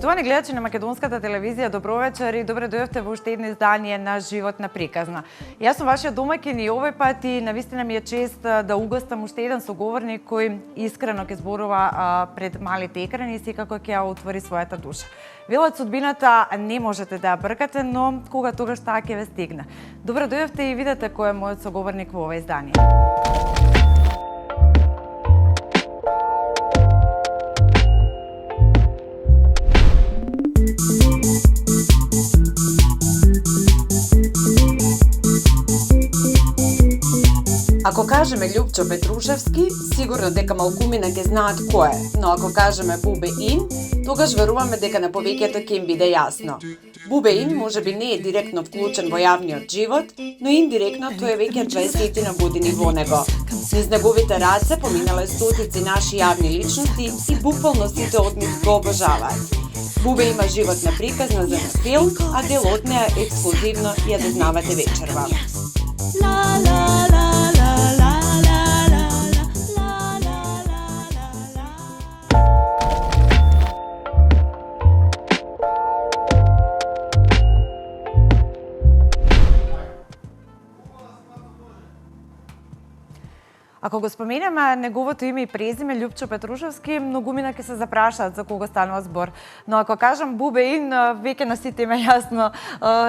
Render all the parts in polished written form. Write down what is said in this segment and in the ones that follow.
Почитувани гледачи на македонската телевизија, добро вечер и добре дојдовте во уште едно издание на Животна приказна. Јас сум вашиот домаќин и овој пат и навистина ми е чест да угостам уште еден соговорник кој искрено ќе зборува пред малите екрани и секако ќе ја отвори својата душа. Велат судбината не можете да ја бркате, но кога тогаш таа ќе ве стигне. Добре дојдовте и видете кој е мојот соговорник во ова издание. Ако кажеме Љупчо Петрушевски, сигурно дека малкумина ќе знаат кој е, но ако кажеме Бубе Ин, тогаш веруваме дека на повеќето ќе им биде јасно. Бубе Ин можеби не е директно вклучен во јавниот живот, но индиректно тој е веќе 20 на години во него. Низ неговите раце поминале стотици наши јавни личности и буквално сите од нив го обожаваат. Бубе има животна приказна за филм, а дел од неа ексклузивно ја дознавате вечерва. Ако го споменеме неговото име и презиме Љупчо Петрушевски, многумина ќе се запрашаат за кого станува збор. Но ако кажам Бубе Ин, веќе на сите им е јасно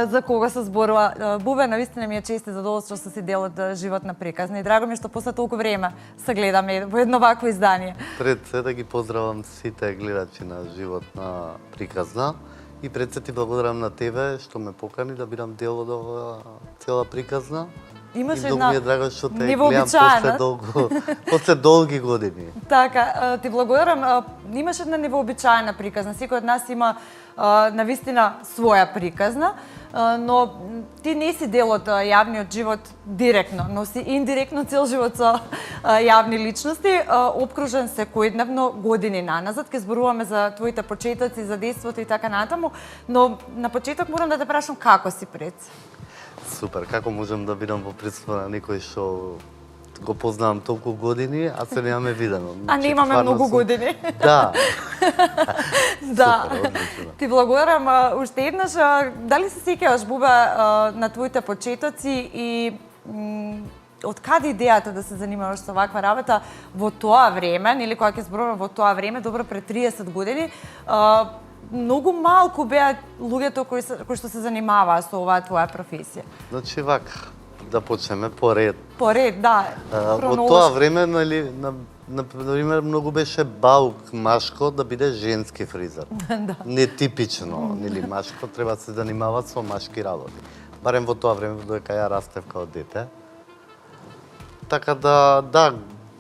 за кого се зборува. Бубе, навистина ми е чест и задоволство што си дел од Животна приказна и драго ми е што после толку време се гледаме во едно вакво издание. Пред се да ги поздравам сите гледачи на Животна приказна и пред се ти благодарам на тебе што ме покани да бидам дел од оваа цела приказна. Имаш и многу ми е драго што те гледам после долги години. Така, ти благодарам. Имаш една невообичаена приказна. Секој од нас има навистина своја приказна, но ти не си дел од јавниот живот директно, но си индиректно цел живот со јавни личности, обкружен секојдневно години наназад. Ке зборуваме за твоите почетоци, за детството и така натаму, но на почеток морам да те прашам како си пред. Супер, како можам да бидам во присуство на некој што го познавам толку години, а се немаме видено. А не имаме многу години. Да. Да. Супер, одлично. Ти благодарам уште еднаш. Дали се сеќаваш, Бубе, на твоите почетоци и од каде идејата да се занимаваш со ваква работа во тоа време, нели кога ќе зборуваме во тоа време, добро пред 30 години, многу малку беа луѓето кои што се занимаваа со оваа твоја професија. Значи вака, да почнеме по ред. По ред, да. Во тоа време, нели, например, многу беше баук машко да биде женски фризер. Да. Нетипично, нели, машко треба да се занимава со машки работи. Барем во тоа време, додека ја растев као дете. Така да,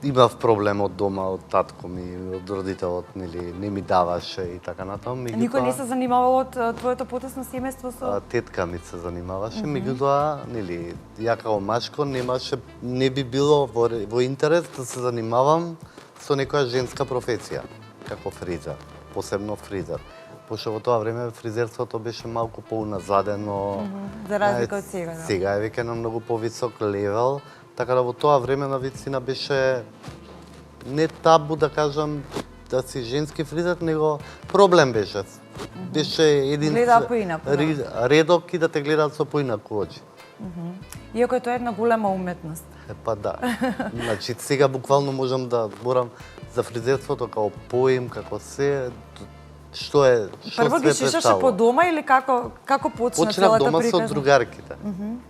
имав проблем од дома, од татко ми, од родителот, нели, не ми даваше и така натаму. Никој не се занимавал од твоето потесно семејство со... Тетка ми се занимаваше, меѓутоа, нели, ја као машко не би било во интерес да се занимавам со некоја женска професија, како фризер, посебно фризер. Пошто во тоа време фризерството беше малку поуназадено. За разлика од сега, да. Сега е веќе на многу повисок левел. Така да во тоа време на вистина беше не табу да кажам да си женски фризер, него проблем беше. Беше един редок и да те гледаат со поинаку очи. Иако тоа е една голема уметност. Па да. Значи сега буквално можам да зборам за фризерството како поим, како се што Прво ги шишаше по дома или како почна целата приказна? Почнав дома со другарките.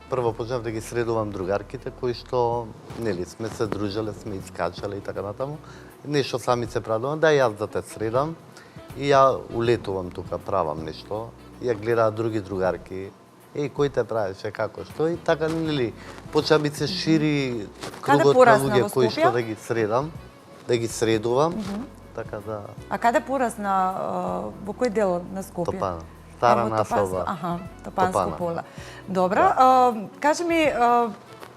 Прво почнав да ги средувам другарките кои што нели сме се дружеле, сме искачале и така натаму. Нешто сами се правдувам, да јас да те средам и ја улетувам тука, правам нешто. Ја гледаат други другарки. Кој те правеше, како, што и така нели почна ми се шири кругот на луѓе кои што да ги средам, да ги средувам. Така да. А каде порасна, во кој дел на Скопје? Топана. Стара населба. Аха, Топанско поле. Добро, кажи ми,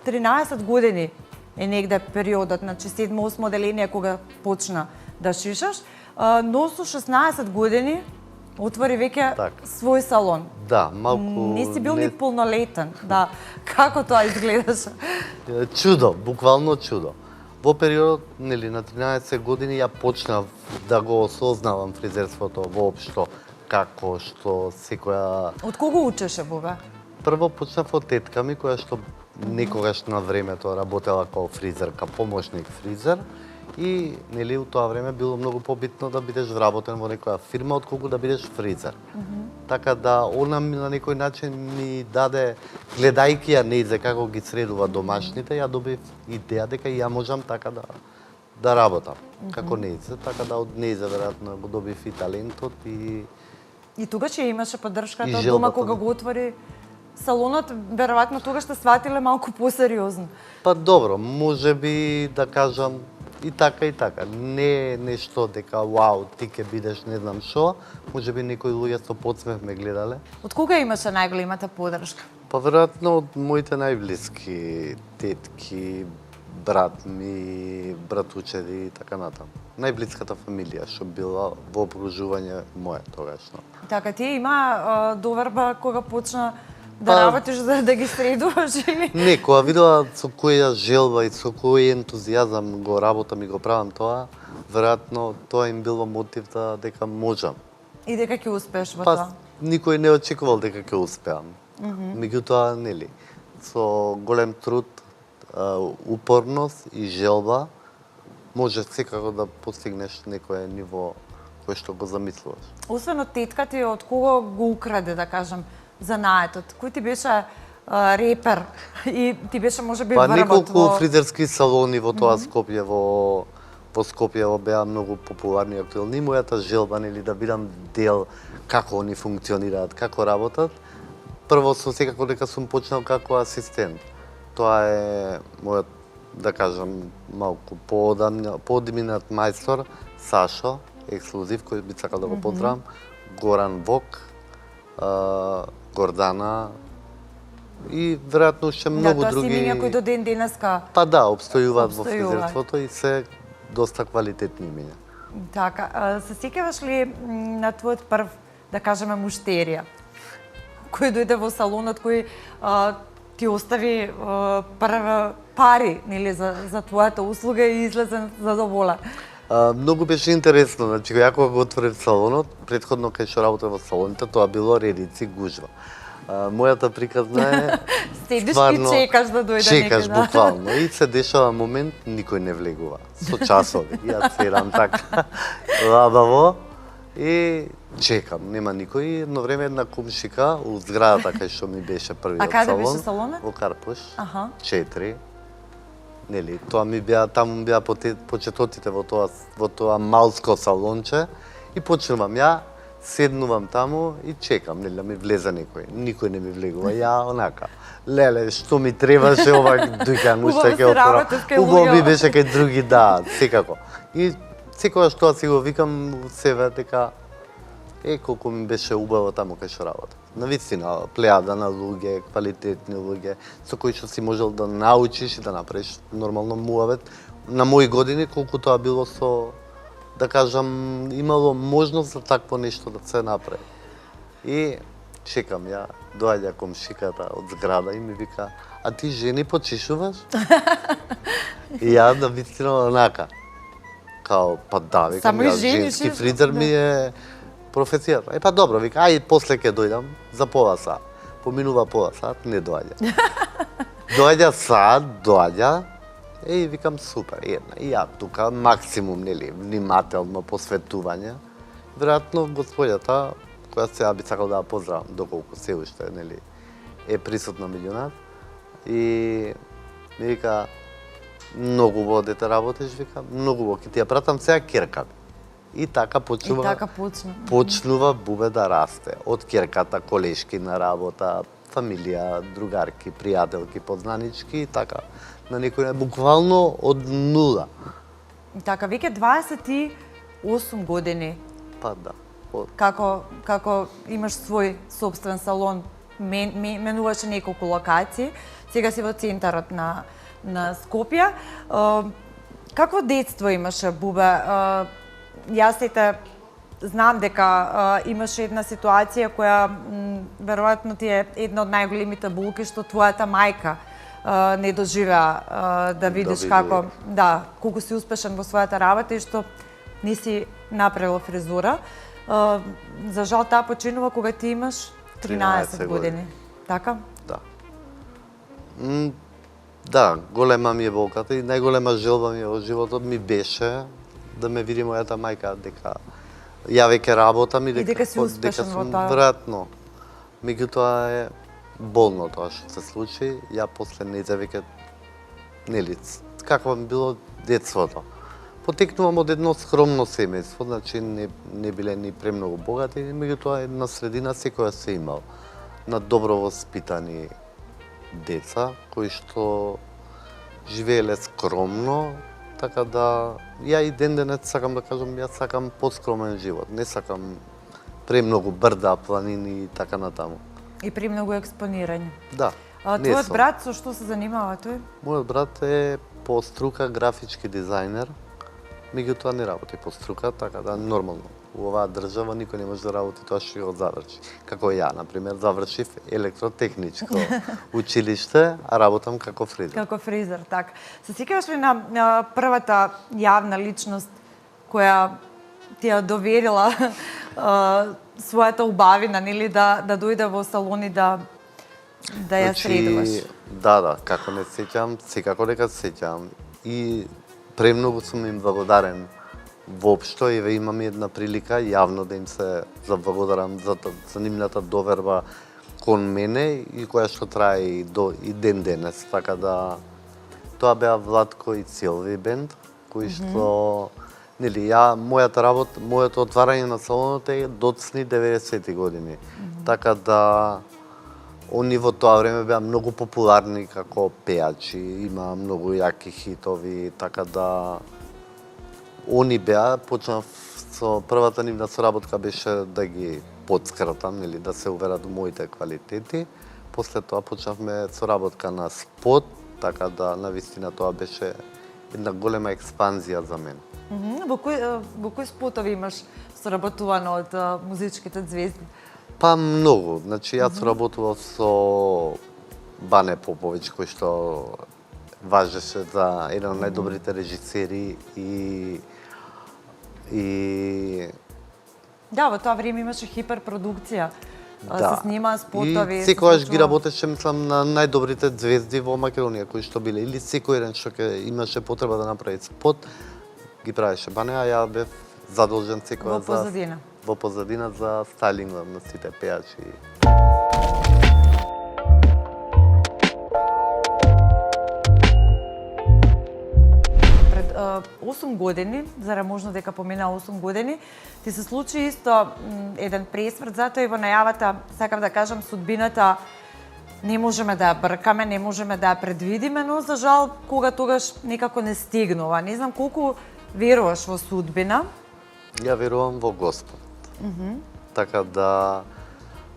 13 години е негде периодот, значи 7-8 деление кога почна да шишаш, но со 16 години отвори веќе свој салон. Да, малку... Не си бил ни полнолетен, да. Како тоа изгледаше? Чудо, буквално чудо. Во периодот, нели, на 13 години ја почнав да го осознавам фризерството воопшто како што секоја... Од кого учеше, Бубе? Прво почнав од тетка ми, која што некогаш на времето работела како фризерка, помошник фризер, и нели у тоа време било многу побитно да бидеш вработен во некоја фирма отколку да бидеш фризер. Така да она на некој начин ми даде, гледајќи ја нејзе како ги средува домашните, ја добив идеја дека и ја можам така да работам како нејзе, така да од нејзе веројатно го добив и талентот И тогаш ја имаше поддршката И од дома желбата, кога да. го отвори салонот, веројатно тогаш сте сватиле малку посериозно. Па добро, може би да кажам и така и така. Не е нешто дека вау, ти ќе бидеш не знам што, може би некои луѓе со подсмех ме гледале. Од кога имаше најголемата поддршка? Па веројатно од моите најблиски тетки, брат ми, братучеди и така натаму. Најблиската фамилија што била во окружување мое тогашно. Така, ти има доверба кога почна да Па- работиш за да ги средуваш или? Не, кога видела со која желба и со кој ентузијазам го работам и го правам тоа, веројатно тоа им било мотив дека можам. И дека ќе успееш во Па, тоа? никој не очекувал дека ќе успеам. Меѓутоа, нели, со голем труд, упорност и желба, може секако да постигнеш некое ниво кое што го замислуваш. Освен од тетка ти, од кого го украде, да кажам, занаетот? Кој ти беше репер и ти беше можеби Па врвот неколку фризерски салони во тоа Скопје, во Скопје беа многу популарни и актуелни. Мојата желба, нели, да бидам дел како они функционираат, како работат. Прво со секако дека сум почнал како асистент. Тоа е мојот, да кажам, малку поодминат мајстор Сашо, ексклузив, кој би сакал да го поздравам, Горан Вок, Гордана и веројатно уште многу тоа други. си имиња кои до ден денеска. Па да, обстојуваат во Обстојуваат. фризерството и се доста квалитетни имиња. Така, се сеќаваш ли на твојот прв, да кажеме, муштерија? Кој дојде во салонот, кој ти остави прва пари, нели, за твојата услуга и излезе задоволен? Многу беше интересно, значи ја кога го отворив салонот, претходно кај што работев во салоните, тоа било редици гужва. Мојата приказна е Седиш стварно, и чекаш да дојде чекаш некој, да. буквално и се дешава момент никој не влегува со часови. Ја седам така лабаво и чекам, нема никој. Едно време една комшика у зградата кај што ми беше првиот А каде салон. беше салонот? Во Карпуш. Аха. 4. Нели, тоа ми беа, таму беа почетоците во тоа малско салонче и почнувам ја, седнувам таму и чекам, нели, да ми влезе некој. Никој не ми влегува, ја онака. Леле, што ми требаше ова дуќан, уште Убаво ќе се отворам. работев кај Убаво ми луѓе. беше кај други, да, секако. И секогаш тоа си го викам во себе дека колку ми беше убаво таму кај што работам. Навистина, плејада на луѓе, квалитетни луѓе, со кои што си можел да научиш и да направиш нормално муавет. На мои години, колку тоа било со, да кажам, имало можност за такво нешто да се направи. И чекам ја, доаѓа комшиката од зграда и ми вика, а ти жени почешуваш? И ја да вистина онака. Као, па да, викам, Само и јас жени женски шишуваш, фризер ми е професијата. Па добро, вика, ај после ќе дојдам за пола сат. Поминува пола сат, не доаѓа. Доаѓа сат, доаѓа, и викам супер, една. И ја тука максимум, нели, внимателно посветување. Веројатно господјата, која сега би сакал да ја поздравам, доколку се уште, нели, е присутна меѓу нас. И ми вика, многу убаво дете работиш, вика, многу убаво, ќе ти ја пратам сега керка. И така И почнува. така почна. Почнува Бубе да расте. Од керката, колешки на работа, фамилија, другарки, пријателки, познанички и така. На некој буквално од нула. Така, веќе 28 години Па да. како имаш свој собствен салон, менуваше неколку локации, сега си во центарот на Скопје. Какво детство имаше, Бубе? Јас знам дека имаше една ситуација која веројатно ти е една од најголемите болки што твојата мајка не доживеа да видиш како, да, колку си успешен во својата работа и што не си направила фризура. За жал таа починува кога ти имаш 13 години. Така? Да. Да, голема ми е болката и најголема желба ми во животот ми беше да ме види мојата мајка дека ја веќе работам и дека си успешен во тоа. Веројатно. Меѓутоа е болно тоа што се случи. Ја после нејзе веќе нели какво ми било детството. Потекнувам од едно скромно семејство, значи не биле ни премногу богати, меѓутоа една средина секоја се имал на добро воспитани деца кои што живееле скромно, така да ја и ден денес сакам да кажам, ја сакам поскромен живот, не сакам премногу брда, планини и така натаму. И премногу експонирање. Да. Твојот брат со што се занимава тој? Мојот брат е по струка графички дизајнер, меѓутоа не работи по струка, така да нормално. У оваа држава никој не може да работи тоа што го заврши. Како ја, например, завршив електротехничко училиште, а работам како фризер. Како фризер, така. Се сеќаваш ли на првата јавна личност која ти ја доверила својата убавина, нели, да дојде во салони да ја средуваш? Да, како не сеќам, секако дека сеќам. И премногу сум им благодарен воопшто и имам една прилика јавно да им се заблагодарам за нивната доверба кон мене и која што трае и ден денес. Така да тоа беа Владко и Силви бенд, кои што нели моето отварање на салонот е доцни 90-ти години. Така да они во тоа време беа многу популарни како пеачи, има многу јаки хитови, така да они беа, почнав со првата нивна соработка беше да ги потскратам, нели да се уверат во моите квалитети. После тоа почнавме соработка на спот, така да навистина тоа беше една голема експанзија за мене. Во кои спотови имаш соработувано од музичките звезди? Па многу. Значи јас соработував со Бане Поповиќ, кој што важеше за еден од најдобрите режисери и Да, во тоа време имаше хиперпродукција. да. Се снима спотови. И секогаш ги работеше, мислам, на најдобрите звезди во Македонија кои што биле или секој еден што имаше потреба да направи спот, ги правеше Бане, а ја бев задолжен секоја во позадина за стайлингот на сите пеачи. Пред 8 години, зарем можно дека помина 8 години, ти се случи исто еден пресврт, затоа и во најавата, сакам да кажам, судбината не можеме да ја бркаме, не можеме да ја предвидиме, но за жал кога тогаш некако не стигнува. Не знам колку веруваш во судбина? Ја верувам во Господ. Така да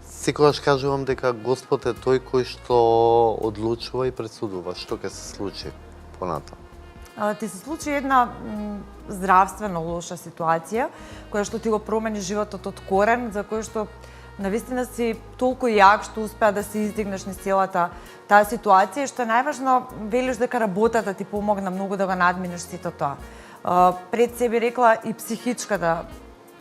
секогаш кажувам дека Господ е тој кој што одлучува и пресудува што ќе се случи понатаму. Ти се случи една здравствено лоша ситуација, која што ти го промени животот од корен, за кој што навистина си толку јак што успеа да се издигнеш низ целата таа ситуација, што е најважно, велиш дека работата ти помогна многу да го надминеш сето тоа. Пред себе рекла и психичката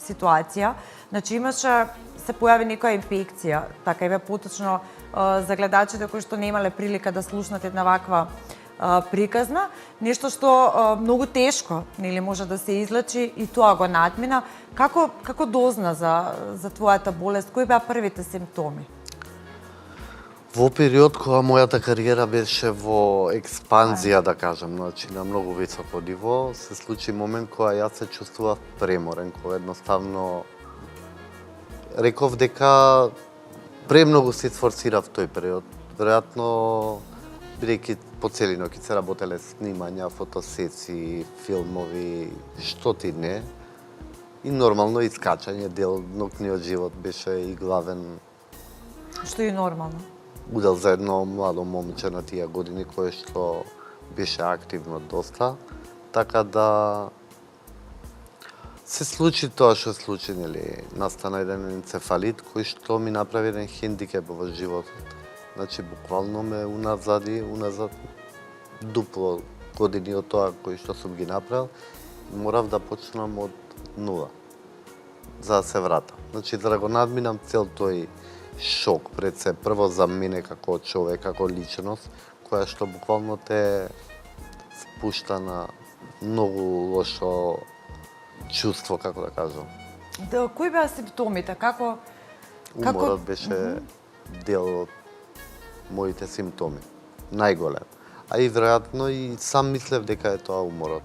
ситуација, значи имаше, се појави некоја инфекција, така и бе поточно за гледачите кои што немале прилика да слушнат една ваква приказна, нешто што многу тешко, нели, може да се излечи и тоа го надмина. Како дозна за твојата болест? Кои беа првите симптоми? Во период кога мојата кариера беше во експанзија, да кажам, значи на многу високо ниво, се случи момент кога јас се чувствував преморен, кога едноставно реков дека премногу се сфорсирав тој период. Веројатно бидејќи по цели ноќ се работеле снимања, фотосесии, филмови, што ти не. И нормално искачање, дел ноќниот живот беше и главен. Што е нормално? Удел за едно младо момче на тие години кое што беше активно доста, така да се случи тоа што се случи, нели, настана еден енцефалит кој што ми направи еден хендикеп во животот. Значи буквално ме уназад дупло години од тоа кој што сум ги направил, морав да почнам од нула. за да се вратам. Значи, за да го надминам цел тој шок пред се, прво за мене како човек, како личност, која што буквално те спушта на многу лошо чувство, како да кажам. Кои беа симптомите? Како Уморот беше дел од моите симптоми, најголем. А и веројатно и сам мислев дека е тоа уморот.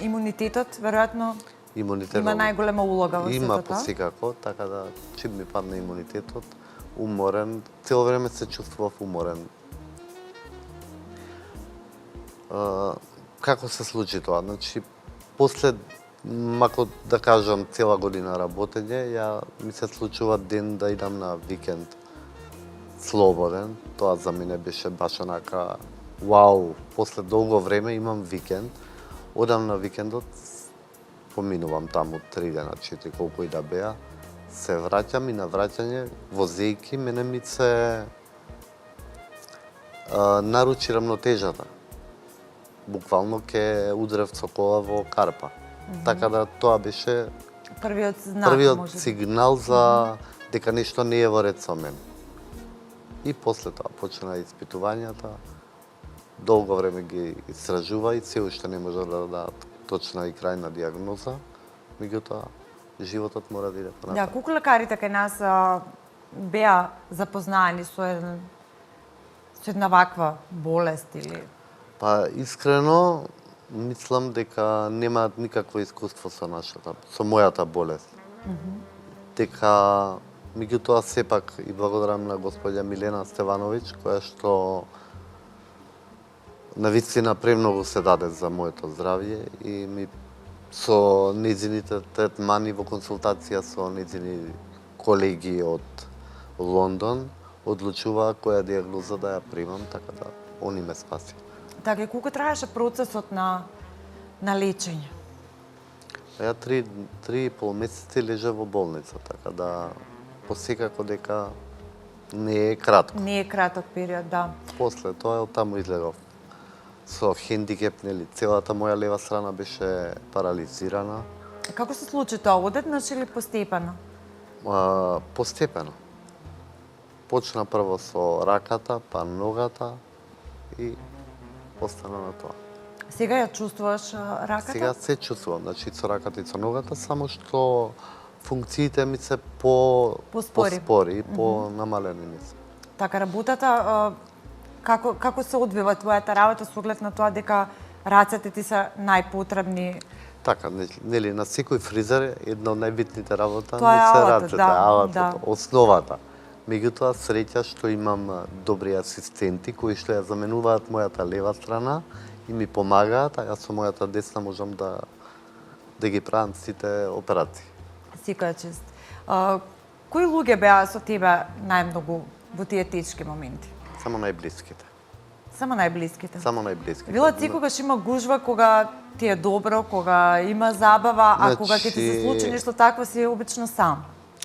Имунитетот веројатно Имунитетот има најголема улога во сето има тоа? посекако, така да чим ми падна имунитетот, уморен, цело време се чувствував уморен. Како се случи тоа? Значи, после, мако да кажам, цела година работење, ми се случува ден да идам на викенд слободен. Тоа за мене беше баш онака, вау, после долго време имам викенд. Одам на викендот, поминувам таму 3 дена, 4, колку и да беа, се враќам и на враќање, возејки, мене ми се наручи рамнотежата. Буквално ке удрев со кола во карпа. Така да тоа беше Првиот знак, првиот може би. сигнал за дека нешто не е во ред со мене. И после тоа почна испитувањата. Долго време ги истражува и се уште не може да дадат точна и крајна диагноза. Меѓутоа, животот мора да иде Да, понатаму. колку лекарите кај нас беа запознаени со една ваква болест или Па искрено мислам дека немаат никакво искуство со мојата болест. Дека меѓутоа сепак и благодарам на господја Милена Стевановиќ која што навистина премногу се даде за моето здравје и ми со нејзините третмани во консултација со нејзини колеги од Лондон одлучуваа која диагноза да ја примам, така да они ме спаси. така и колку траеше процесот на лечење? Ја 3,5 месеци лежа во болница, така да посекако дека не е кратко. Не е краток период, да. После тоа од таму излегов со хендикеп, нели, целата моја лева страна беше парализирана. Како се случи тоа? Одеднаш или постепено? Постепено. Почна прво со раката, па ногата и остана на тоа. Сега ја чувствуваш раката? Сега се чувствувам, значи со раката и со ногата, само што функциите ми се Поспори. поспори, понамалени ми се. Така, работата, како се одвива твојата работа со оглед на тоа дека рацете ти се најпотребни? Така, нели, на секој фризер една од најбитните работа Тоа е не се алатот, рацете, да, алатот, да. основата. Меѓутоа, среќа што имам добри асистенти кои што ја заменуваат мојата лева страна и ми помагаат, а јас со мојата десна можам да ги правам сите операции. Секоја чест. Кои луѓе беа со тебе најмногу во тие тешки моменти? Само најблиските. Само најблиските. Само најблиските. Било секогаш има гужва кога ти е добро, кога има забава, а кога ќе ти се Значи- случи нешто такво си обично сам.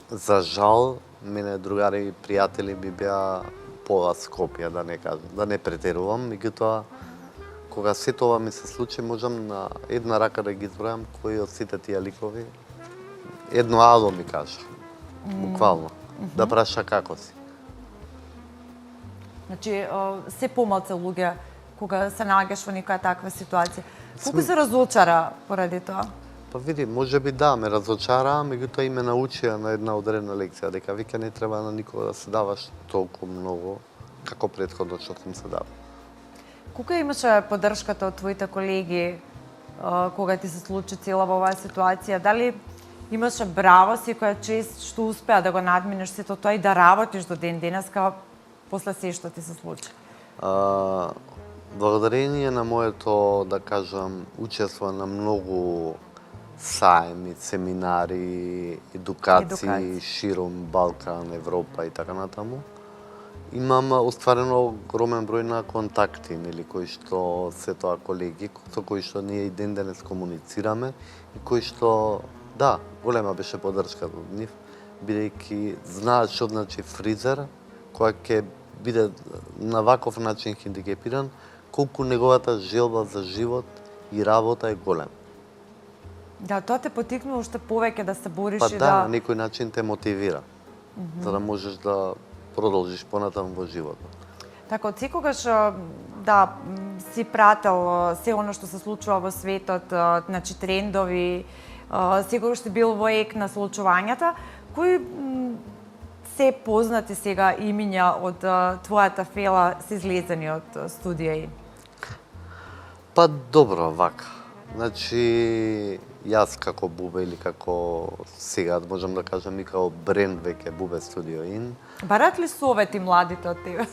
За жал, мене другари и пријатели ми беа пола Скопје, да не кажам, да не претерувам, меѓутоа кога се тоа ми се случи, можам на една рака да ги избројам кои од сите тие ликови едно ало ми кажа. Буквално. Да праша како си. Значи, се помалце луѓе кога се наоѓаш во некоја таква ситуација. Колку се разочара поради тоа? Па види, може би да, ме разочараа, меѓутоа и ме научија на една одредна лекција, дека вика не треба на никога да се даваш толку многу како претходно што сум се дал. Колку имаше поддршката од твоите колеги кога ти се случи цела оваа ситуација? Дали имаше браво секоја чест што успеа да го надминеш сето тоа и да работиш до ден денеска после се што ти се случи? Благодарение на моето, да кажам, учество на многу сајми, семинари, едукации широм Балкан, Европа и така натаму, имам остварено огромен број на контакти, нели, кои што се тоа колеги, со кои што ние и ден денес комуницираме и кои што, да, голема беше поддршка од нив, бидејќи знаат што значи фризер, која ќе биде на ваков начин хендикепиран, колку неговата желба за живот и работа е голем. Да, тоа те потикнува уште повеќе да се бориш Па и да, на некој начин те мотивира, за да можеш да продолжиш понатаму во животот. Така, од секогаш да си прател се оно што се случува во светот, значи трендови, секогаш си бил во ек на случувањата, кои се познати сега имиња од твојата фела се излезени од студија? Па добро, вака. Значи, јас како Бубе или како сега можам да кажам и како бренд веќе Бубе Студио Ин. Барат ли совети младите од тебе?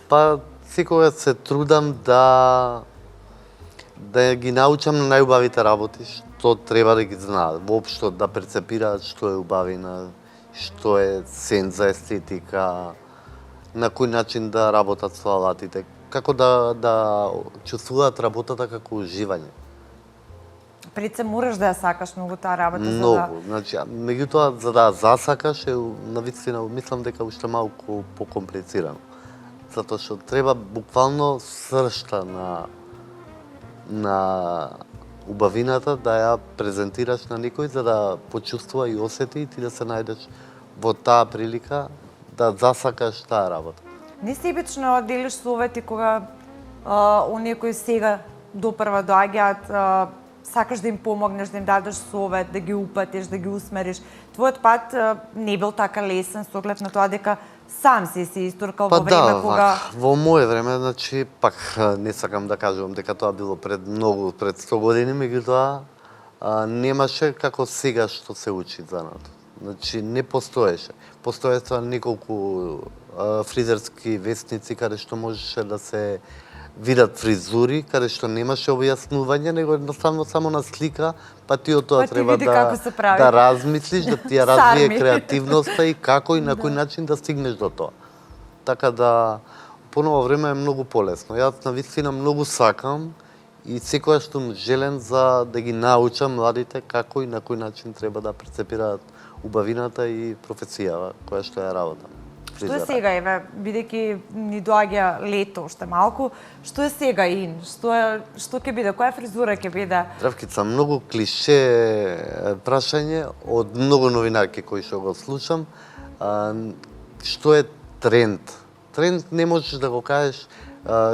Па секогаш се трудам да ги научам на најубавите работи, што треба да ги знаат, воопшто да перцепираат што е убавина, што е сенс за естетика, на кој начин да работат со алатите, како да чувствуваат работата како уживање. Пред се мораш да ја сакаш многу таа работа Многу, значи, меѓутоа за да засакаш е навистина мислам дека уште малку покомплицирано. Затоа што треба буквално сршта на убавината да ја презентираш на некој за да почувствува и осети и ти да се најдеш во таа прилика да засакаш таа работа. Не себично делиш совети кога оние кои сега допрва доаѓаат, сакаш да им помогнеш, да им дадеш совет, да ги упатиш, да ги усмериш. Твојот пат не бил така лесен со оглед на тоа дека сам си истуркал во време кога... Во моје време, значи, пак не сакам да кажувам дека тоа било пред 100 години, меѓутоа немаше како сега што се учи занато. Значи, не постоеше. Постоеха неколку фризерски вестници каде што можеше да се видат фризури, каде што немаше објаснување, него едноставно само на слика, па ти од тоа треба да размислиш, да ти ја развие креативноста и како и на кој начин да стигнеш до тоа. Така да, поново време е многу полесно. Јас навистина многу сакам и секојаш сум желен за да ги научам младите како и на кој начин треба да прецепираат убавината и професијава која што ја работам. Што е сега, еве, бидејќи ни доаѓа лето уште малку, што е сега ин? Што ќе биде? Која фризура ќе биде? Здравкица, многу клише прашање од многу новинарки кои што го слушам. Што е тренд? Тренд не можеш да го кажеш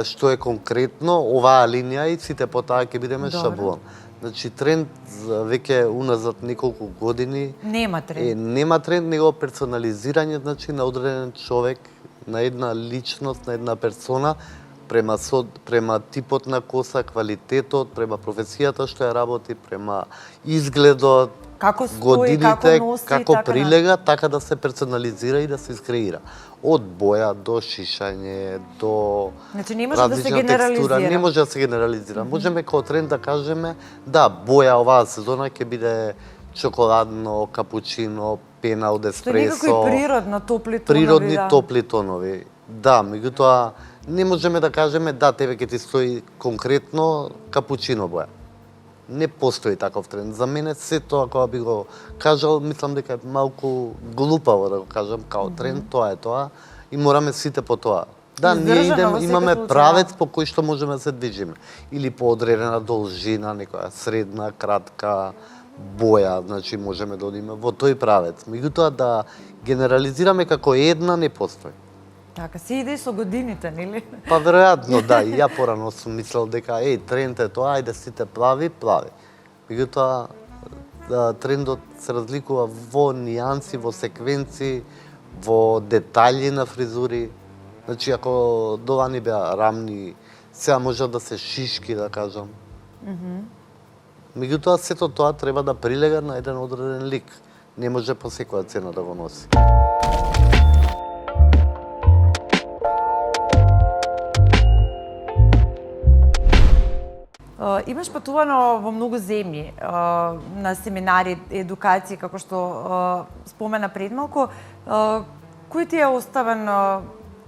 што е конкретно оваа линија и сите по таа ќе бидеме шаблон. Значи тренд веќе уназад неколку години нема тренд. Нема тренд, него персонализирање, значи на одреден човек, на една личност, на една персона према типот на коса, квалитетот, према професијата што ја работи, према изгледот, како стои, годините, како носи, како прилега, така да се персонализира и да се искреира. Од боја до шишање, до значи, не може да се генерализира. Текстура, не може да се генерализира. Можеме како тренд да кажеме, да, боја оваа сезона ќе биде чоколадно, капучино, пена од еспресо. Што некако и природно, топли тонови. Природни топли тонови. Да, меѓутоа не можеме да кажеме да, тебе ќе ти стои конкретно капучино боја. Не постои таков тренд. За мене се тоа кога би го кажал, мислам дека е малку глупаво да го кажам као тренд, тоа е тоа и мораме сите по тоа. Да, ние имаме правец по кој што можеме да се движиме. Или по одредена должина, некоја средна, кратка боја, значи можеме да одиме во тој правец. Меѓутоа да генерализираме како една не постои. Така, се иде со годините, нели? Па веројатно, да, и ја порано сум мислел дека тренд е тоа, ајде сите плави. Меѓутоа трендот се разликува во нијанси, во секвенци, во детаљи на фризури. Значи, ако довани беа рамни, сега може да се шишки, да кажам. Меѓутоа, сето тоа треба да прилега на еден одреден лик. Не може по секоја цена да го носи. Имаш патувано во многу земји на семинари, едукации, како што спомена пред малку. Кој ти е оставен,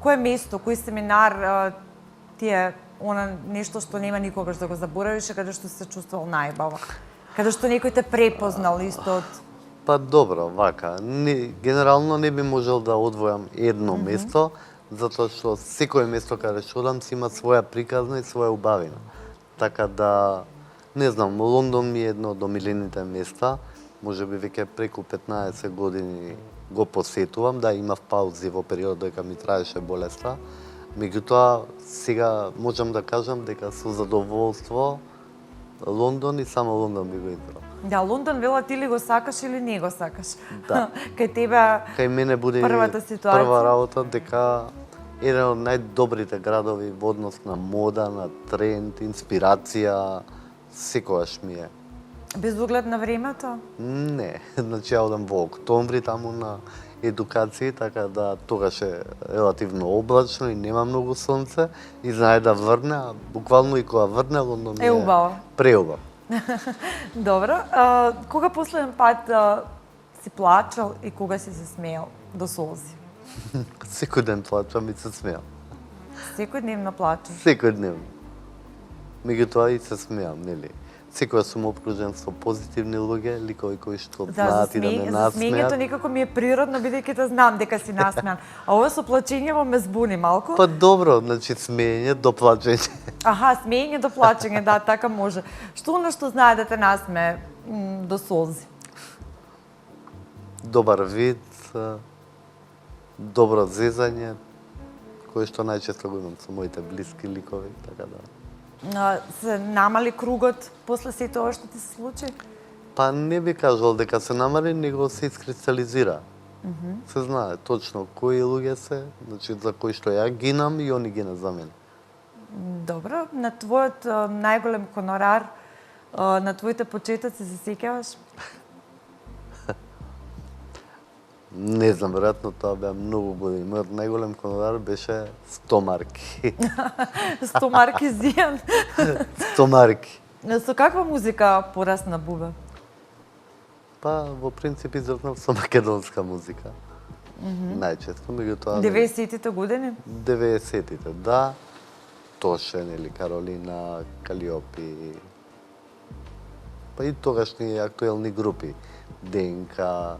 кој место, кој семинар ти е она нешто што нема никогаш да го заборавиш, каде што се чувствувал најбаво? Каде што некој те препознал исто од... Па добро, вака. Генерално не би можел да одвојам едно место, затоа што секое место каде што одам си има своја приказна и своја убавина. Така да Не знам, Лондон ми е едно од омилените места. Можеби веќе преку 15 години го посетувам, да имав паузи во период дека ми траеше болеста. Меѓутоа, сега можам да кажам дека со задоволство Лондон и само Лондон би го избрал. Да, Лондон велат или го сакаш или не го сакаш. Да. Кај тебе Кај мене буде првата ситуација. прва работа дека еден од најдобрите градови во однос на мода, на тренд, инспирација, секогаш ми е. Без оглед на времето? Не, значи ја одам во октомври таму на едукација, така да тогаш е релативно облачно и нема многу сонце и знае да врне, а буквално и кога врне Лондон Е убаво. преубав. Добро. Кога последен пат си плачал и кога си се смеал до солзи? Секој ден плачам и се смеам. Секојдневно плачеш? Секој ден. Меѓутоа и се смеам, нели? Секој сум окружен со позитивни луѓе, ликови кои што знаат и да ме за смењето насмеат. некако ми е природно, бидејќи те знам дека си насмеан. А ова со плачењево ме збуни малку. Па добро, значи смење до плачење. Аха, смење до плачење, да, така може. Што оно што знае да те насме до солзи? Добар вид, добро зезање, кое што најчесто го имам со моите блиски ликови, така да. Се намали кругот после сето ова што ти се случи? Па не би кажал дека се намали, него се искристализира. Се знае точно кои луѓе се, значи за кои што ја гинам и они гинат за мене. Добро, на твојот најголем хонорар, на твоите почетоци се сеќаваш? Не знам, веројатно тоа беа многу години. Мојот најголем хонорар беше 100 марки. 100 марки зијан. 100 марки. Со каква музика порасна Бубе? Па, во принцип, израснав со македонска музика. Најчесто, меѓутоа... 90-тите години? 90-тите, да. Тоше, нели, Каролина, Калиопи. Па и тогашни актуелни групи. ДНК,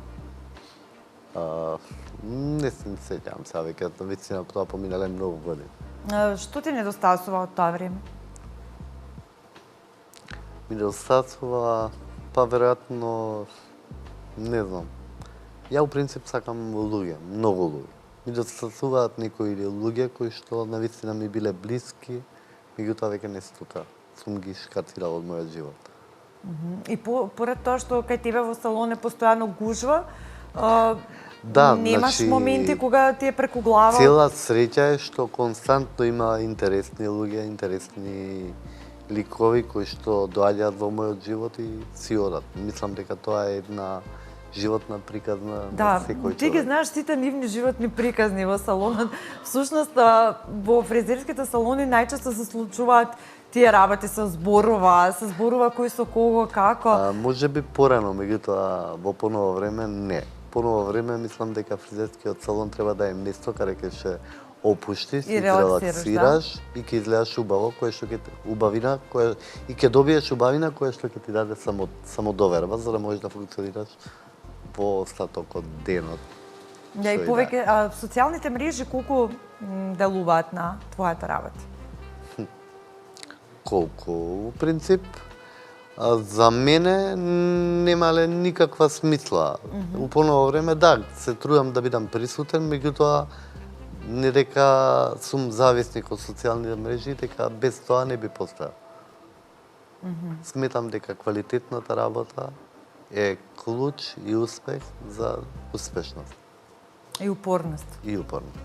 не се сеќавам сега веќе, вистина тоа поминале многу години. Што ти недостасува од тоа време? Ми недостасува, па веројатно, не знам. Ја у принцип сакам луѓе, многу луѓе. Ми недостасуваат некои луѓе кои што навистина ми биле блиски, меѓутоа веќе не се тука. Сум ги шкатирал од мојот живот. И поред тоа што кај тебе во салон е постојано гужва, Да, немаш значи, моменти кога ти е преку глава? Цела среќа е што константно има интересни луѓе, интересни ликови кои што доаѓаат во мојот живот и си одат. Мислам дека тоа е една животна приказна на секој човек. Ти ги знаеш сите нивни животни приказни во салонот. Всушност, во фризерските салони најчесто се случуваат тие работи се зборува кој со кого, како. Може би порано, меѓутоа во поново време не. Поново време мислам дека фризерскиот салон треба да е место каде ќе се опуштиш и релаксираш и ќе изгледаш убаво, кое што ќе убавина, и ќе добиеш убавина која што ќе ти даде самодоверба за да можеш да функционираш во остаток од денот. Да, и повеќе социјалните мрежи колку делуваат на твојата работа? Колку, во принцип, за мене немале никаква смисла. У поново време, да, се трудам да бидам присутен, меѓутоа не дека сум зависник од социјалните мрежи, дека без тоа не би постојал. Сметам дека квалитетната работа е клуч и успех за успешност. И упорност. И упорност.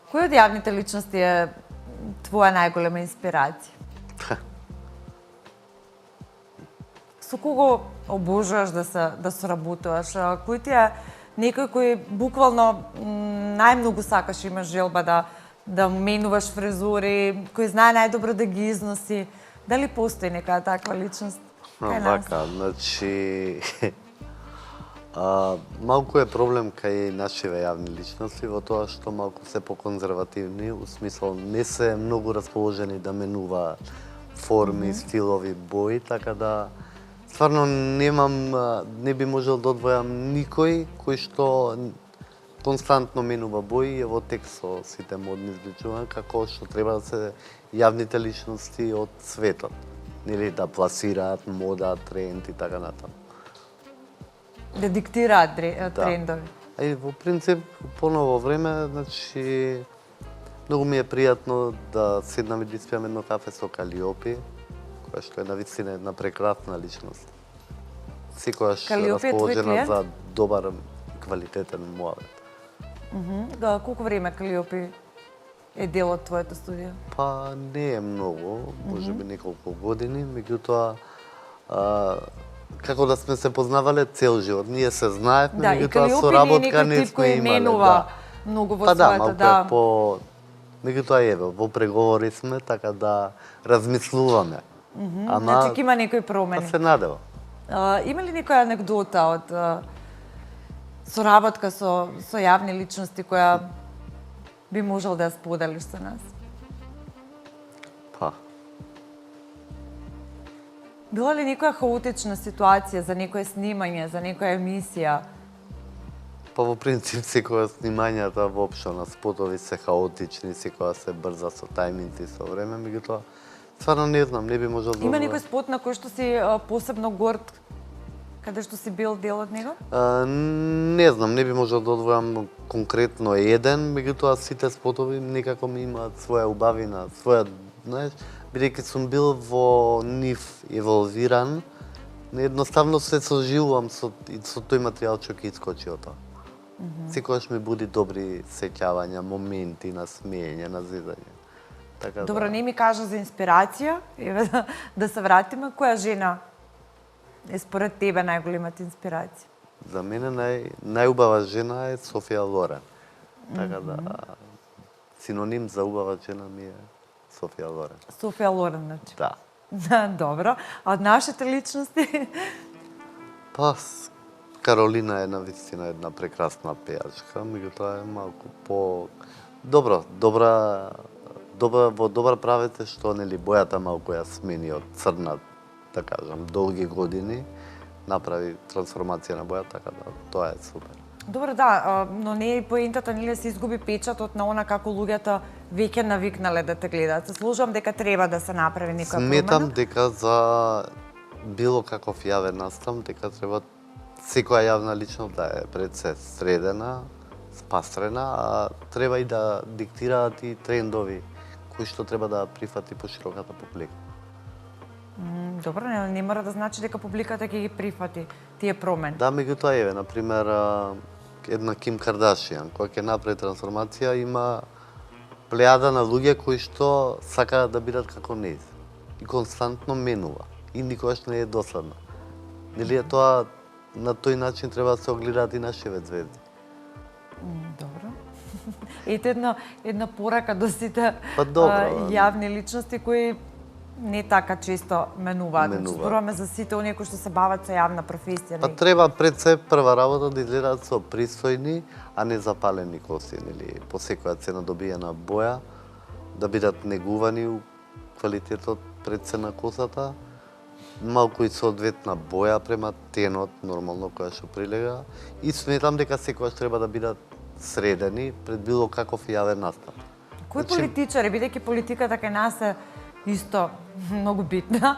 Кој од јавните личности е твоја најголема инспирација? Со кого обожуваш да соработуваш? Кој ти е некој кој буквално најмногу сакаш, имаш желба да менуваш фризури, кој знае најдобро да ги износи? Дали постои нека таква личност кај нас? Вака, значи малку е проблем кај нашиве јавни личности во тоа што малку се поконзервативни, у смисол не се многу расположени да менуваат форми, стилови, бои, така да стварно не би можел да одвојам никој кој што константно менува бои и во текст со сите модни изличувања како што треба да се јавните личности од светот, нели да пласираат мода, тренд и така натаму. Да диктираат трендови. А и во принцип, поново време, значи, многу ми е пријатно да седнам и да испијам едно кафе со Калиопи, која што е навистина една прекрасна личност. Секојаш расположена за добар, квалитетен муавет. Да, колку време Калиопи е дел од твоето студио? Па не е многу, можеби неколку години, меѓутоа како да сме се познавале цел живот. Ние се знаевме, Да, и меѓутоа со Калиопи работка не е не некој тип сме кој имале. менува многу во Па да, своето, малку да. е по... Меѓутоа еве, во преговори сме, така да размислуваме. Ама, Значи ќе има некои па промени. се надева. Има ли некоја анекдота од соработка со јавни личности која би можел да ја споделиш со нас? Па, Била ли некоја хаотична ситуација за некое снимање, за некоја емисија? па во принцип секоја снимањата воопшто на спотови се хаотични, секоја се брза со тајминг и со време, меѓутоа стварно не знам, не би можел да... Има некој спот на кој што си посебно горд, каде што си бил дел од него? Не знам, не би можел да одвојам конкретно еден, меѓутоа сите спотови некако ми имаат своја убавина, своја, знаеш, бидејќи сум бил во нив еволвиран, едноставно се соживувам со тој материјал што ќе искочи од тоа. Секогаш ми буди добри сеќавања, моменти на смеење, на зезање. Така Добро, да. не ми кажа за инспирација, еве да се вратиме, која жена е според тебе најголемата инспирација? За мене најубава жена е Софија Лорен. Така да синоним за убава жена ми е Софија Лорен. Софија Лорен, значи. Да. Да, добро. А од нашите личности? Па, Каролина е навистина една прекрасна пејачка, меѓутоа е малку по... Добро, во добар правец е што нели бојата малку ја смени од црна, да кажам, долги години, направи трансформација на боја, така да тоа е супер. Добро, да, но не е поентата нели се изгуби печатот на она како луѓето веќе навикнале да те гледаат. Се служам дека треба да се направи некоја промена. Сметам дека за било каков јавен настан, дека треба секоја јавна личност да е пред се средена, спастрена, а треба и да диктираат и трендови кои што треба да прифати по широката публика. Добро, не мора да значи дека публиката ќе ги прифати тие промени. Да, меѓутоа еве, на пример, една Ким Кардашијан, која ќе направи трансформација, има плејада на луѓе кои што сакаат да бидат како нејз. И константно менува. И никогаш не е досадна. Нели е тоа, на тој начин треба да се огледаат и нашиве звезди. Добро. Ете една порака до сите Па добро, јавни личности кои не така често менуваат. Менуваат. Зборуваме за сите оние кои што се бават со јавна професија. Па треба пред се прва работа да изгледаат со пристојни, а не запалени коси, нели, по секоја цена добиена боја, да бидат негувани у квалитетот пред се на косата, малку и соодветна боја према тенот, нормално, која што прилега, и сметам дека секогаш треба да бидат средени пред било каков јавен настан. Кои Значи- политичари, бидејќи политиката кај нас е исто многу битна,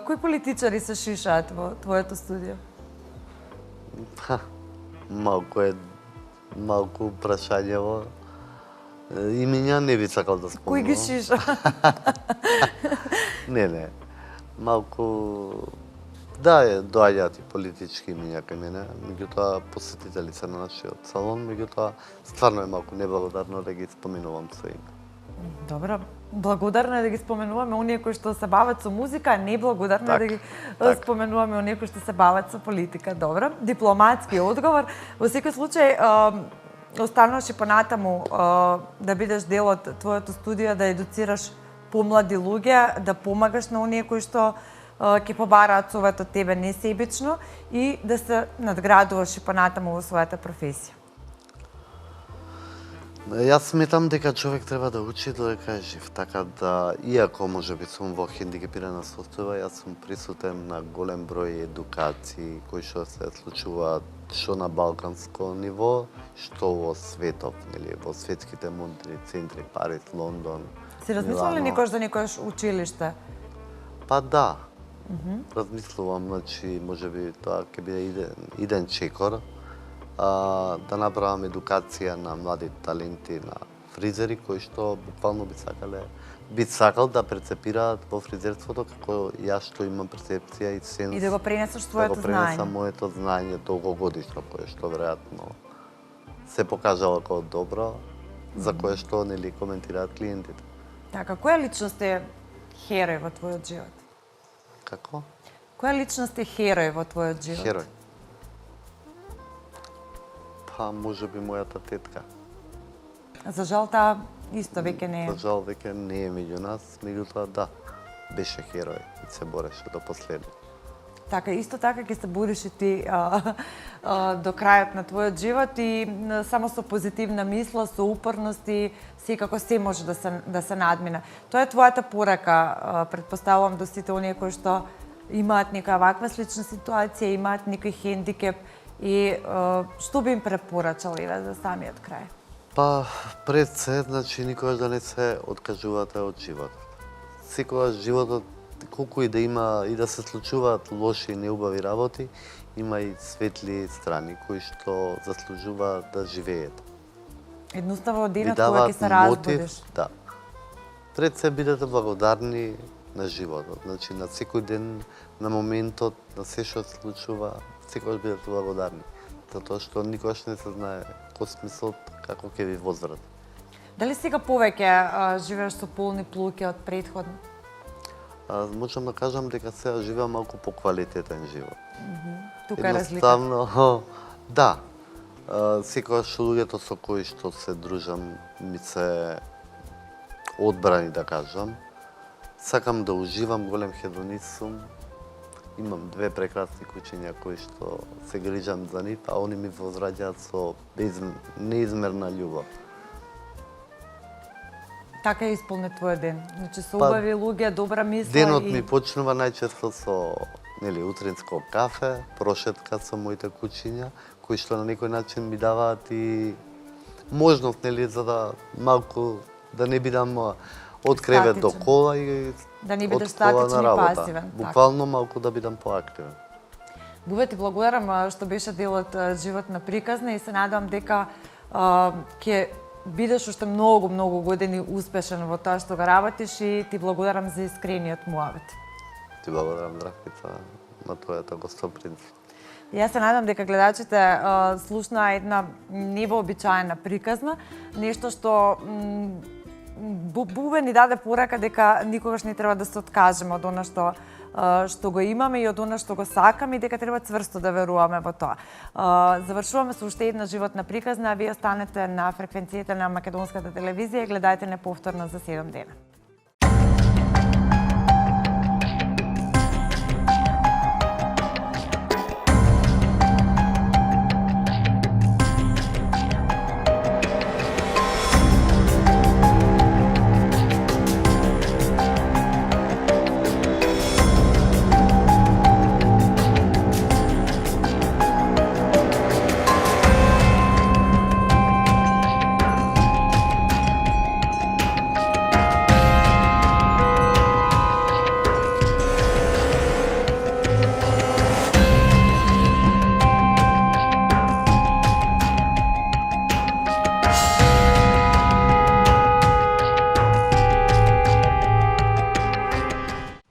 кои политичари се шишаат во твоето студио? Малку прашањево. Имиња не би сакал да спомнам. Кои ги шиша? Не. Малку... Да, доаѓаат и политички имиња кај мене, меѓутоа посетители се на нашиот салон, меѓутоа стварно е малку неблагодарно да ги споменувам со име. Добро, благодарна е да ги споменуваме оние кои што се бават со музика, а не благодарна е да ги споменуваме оние кои што се бават со политика. Добро, дипломатски одговор. Во секој случај, остануваш и понатаму да бидеш дел од твоето студио, да едуцираш помлади луѓе, да помагаш на оние кои што ќе побараат совет од тебе несебично и да се надградуваш и понатаму во својата професија. Јас сметам дека човек треба да учи додека е жив, така да, иако можеби сум во хендикепирана состојба, јас сум присутен на голем број едукации кои што се случуваат што на балканско ниво, што во светов, нели, во светските модни центри, Париз, Лондон, Си размислувал ли Милано. никош за некојаш училиште? Па да. Размислувам, значи, можеби тоа ќе биде иден чекор, да направам едукација на млади таленти, на фризери кои што буквално би сакал да прецепираат во фризерството како јас што имам перцепција и сенс. И да го пренесеш да своето го пренесам знаење. моето знаење долгогодишно, кое што веројатно се покажало како добро, за кое што нели коментираат клиентите. Така, која личност е херој во твојот живот? Како? Која личност е херој во твојот живот? Херој. Па можеби мојата тетка. За жал таа исто веќе не е. За жал веќе не е меѓу нас, меѓутоа да, беше херој и се бореше до последно. Така, исто така ќе се бориш и ти до крајот на твојот живот и само со позитивна мисла, со упорност и секако се може да се надмина. Тоа е твојата порака, претпоставувам до сите оние кои што имаат нека ваква слична ситуација, имаат некој хендикеп и што би им препорачал Еве за самиот крај? Па, пред се, значи, никогаш да не се откажувате од животот. Секогаш животот, колку и да има, и да се случуваат лоши и неубави работи, има и светли страни кои што заслужуваат да живеете. Едноставно од Ви денот кога даваат ќе се мотив, разбудиш. да. Пред се бидете благодарни на животот, значи на секој ден, на моментот, на се што се случува, секогаш бидете благодарни. Затоа што никогаш не се знае космисот како ќе ви возврати. Дали сега повеќе живееш со полни плуки од претходно? Можам да кажам дека сега живеам малку поквалитетен живот. Тука е разлика. Едноставно, да. Секогаш луѓето со кои што се дружам ми се одбрани, да кажам. Сакам да уживам, голем хедонист сум. Имам две прекрасни кучиња кои што се грижам за нив, а они ми возвраќаат со неизмерна љубов. Така е исполнет твојот ден. Значи со убави луѓе, добра мисла Денот и ми почнува најчесто со нели утринско кафе, прошетка со моите кучиња, кои што на некој начин ми даваат и можност нели за да малку да не бидам од кревет до Статичен. кола и Да не бидеш од кола статичен на и работа. пасивен, така. Буквално малку да бидам поактивен. Бубе, ти благодарам што беше дел од живот на приказна и се надевам дека ќе бидеш уште многу години успешен во тоа што го работиш и ти благодарам за искрениот муавет. Ти благодарам, Драгица, на твојата гостопринство. Јас се надам дека гледачите слушнаа една невообичаена приказна, нешто што Бубе ни даде порака дека никогаш не треба да се откажеме од она што го имаме и од она што го сакаме и дека треба цврсто да веруваме во тоа. Завршуваме со уште една животна приказна, а вие останете на фреквенцијата на Македонската телевизија и гледајте неповторно за 7 дена.